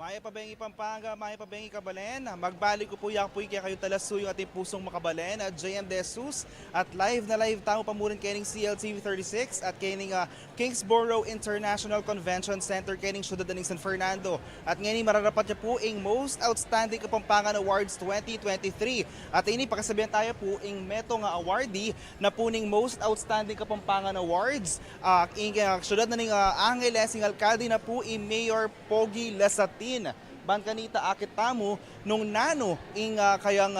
Maya Pabengi Pampanga, Maya Pabengi Kabalen. Magbalik ko po yung kaya kayo talasuyo ating pusong makabalen at JM Jesus at live na live tao pamurin kening CLTV 36 at kening Kingsborough International Convention Center kening syudad ng San Fernando. At ngayon mararapat niya po ang Most Outstanding Kapampangan Awards 2023. At ini pakasabihan tayo po ang meto nga awardee na po ning Most Outstanding Kapampangan Awards. Ing syudad na ning Angeles, ing alkalde na po Mayor Pogi Lasatin. Ban kanita akit tamo nung nano ing kayang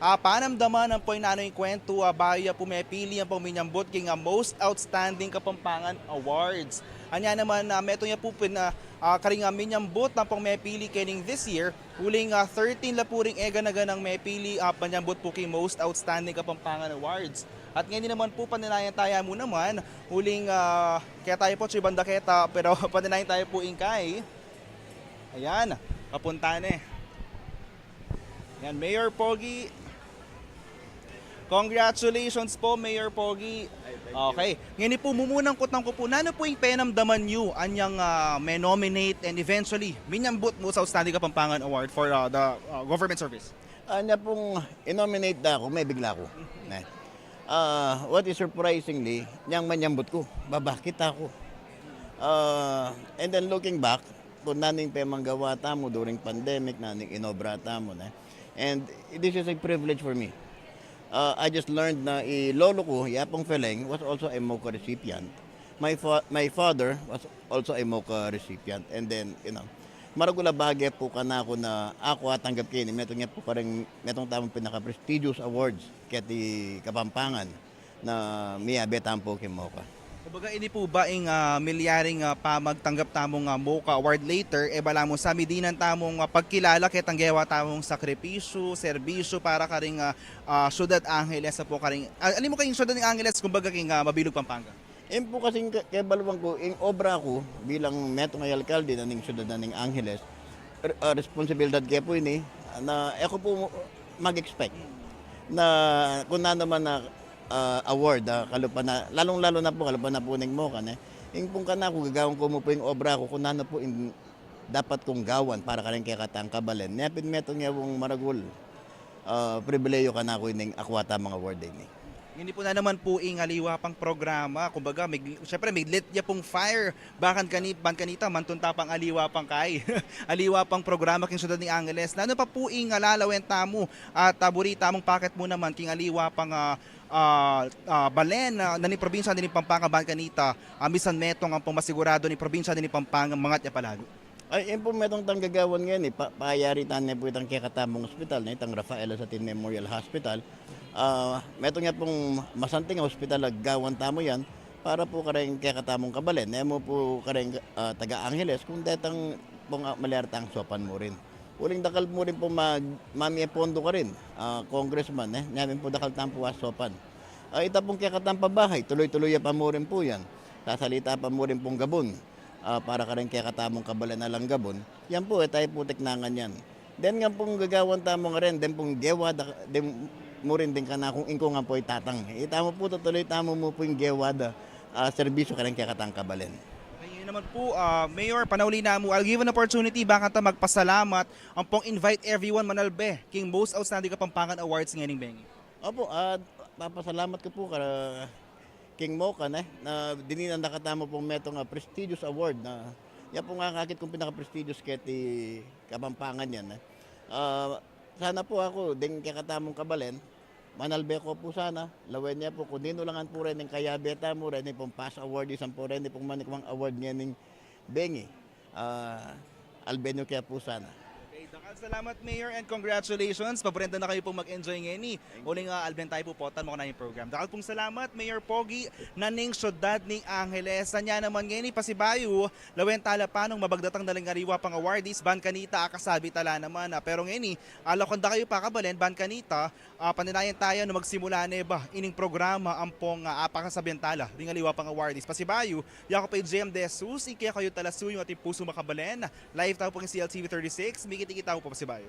panamdaman ng po'y nano yung kwento baya pumepili ang paminyambot king Most Outstanding Kapampangan Awards. Anya naman meto niya po karing minyambot ng pamepili kening this year, huling 13 la po ring ega-naganang mepili panyambot po king Most Outstanding Kapampangan Awards. At ngayon naman po paninayan tayo mo naman, huling kaya tayo po si Bandaketa pero paninayan tayo po ingkay. Ayan, papunta na eh. Ayan, Mayor Pogi. Congratulations po, Mayor Pogi. Okay. Ngayon po, mumunang kutang ko po, nano po yung penamdaman nyo anyang may nominate and eventually minyambot mo sa Outstanding Kapampangan Award for the government service? Anya pong inominate na ako, may bigla ko. What is surprisingly, niyang manyambot ko, babakit ako. And then looking back, kung naning pemanggawa tamo during pandemic, naning inobra tamo na. And this is a privilege for me. I just learned na lolo ko, Yapong Feleng, was also a MOCA recipient. My father was also a MOCA recipient. And then, maragula bagay po ka na ako na ako at tanggap kini. Metong nga po karang metong tamang pinaka-prestigious awards kati Kapampangan na miyabetan po kay MOCA. Kumbaga, ini po ba ang milyaring pamagtanggap tamong MOCA Award later, bala mo sa midinan tamong pagkilala kaya tanggewa tamong sakripisyo, serbisyo para karing Syudad Angeles sa po karing, alin mo kayong Syudad ng Angeles, kumbaga king Mabilog, Pampanga? Po kasing kabalawang ko, yung obra ko bilang metong alkalde na ning Syudad na ning Angeles, responsibilidad kaya po ini na ako po mag-expect na kung na naman na award, kalupa na, lalong-lalo na po, kalupa na po ng MOCA. Yung pong kana ko, gagawin ko mo po yung obra ko, kung na po yung dapat kong gawan para ka rin kaya katangkabalen. Nepin metong yung maragul, pribileyo ka na ko yung akwata mga award din. Hindi po na naman po ingaliwa pang programa. Kumbaga, syempre may lit niya pong fire. Bakan kanita, mantunta pang aliwa pang kay. Aliwa pang programa king Syudad ng Angeles. Nano pa po lalawin tamo at taburita mong paket mo naman king aliwa pang balen na ni probinsya ni Pampanga ban kanita. Misan metong ang pumasigurado ni probinsya ni Pampanga mga tiya palago. Ay, po metong tanggagawan ngayon payaritan na po itang kakatamong hospital na itang Rafaela Satin Memorial Hospital. Metong nga pong masanting hospital gawan tamo yan para po kareng kakatamong kabalen. Nemo po kareng taga Angeles kung detang pong malertang sopan mo rin. Uling dakal mo rin po mami pondo ka rin, congressman, namin po dakal tampo sopan. Ita pong kakatampa bahay, tuloy-tuloy pa mo rin po yan. Sasalita pa mo rin pong gabon. Para ka rin kaya katamong kabalan na lang gabon, yan po, tayo po teknangan yan. Then nga pong gagawan tamo nga rin, then pong gewada, then mo rin din ka na kung inko nga po itatang. Tamo po, tutuloy tamo mo po yung gewada, serbisyo ka rin kaya katang kabalan. Ayun naman po, Mayor, panauli na mo, I'll give an opportunity, baka ta magpasalamat, ang pong invite everyone manalbe, king Most Outstanding Kapampangan Awards ngayon Bengi. Opo, papasalamat ko po King MOCA na dininan nakatamo pong metong prestigious award na yan po nga kakit kong pinaka-prestigious keti Kapampangan yan. Sana po ako, din kakatamong kabalen, manalbe ko po sana, lawen niya po, kung dinulangan po rin ng kayabeta mo rin, pong past award, isang po rin, pong manikwang award niya ng Bengi. Albenyo kaya po sana. Dakal salamat, Mayor, and congratulations. Paborento na kayo pong mag-enjoy ngayon. Uling alben tayo po potan mo na yung program. Dakal pong salamat, Mayor Pogi, naning Syudad ng Angeles. Sanya naman ngayon, pasibayo, lawen tala pa nung mabagdatang daling ariwa pang awardees, ban kanita, akasabi tala naman. Pero ngayon, alakanda kayo pa kabalen, ban kanita, paninayan tayo na magsimula na ba, ining programa ang pong apakasabihan tala, ring aliwa pang awardees. Pasibayo, yako pa yung JM Jesus, ikaya kayo talasuyo at puso makabalen. Live tayo po ng CLTV 36, mikiti tao po pa si Bayo.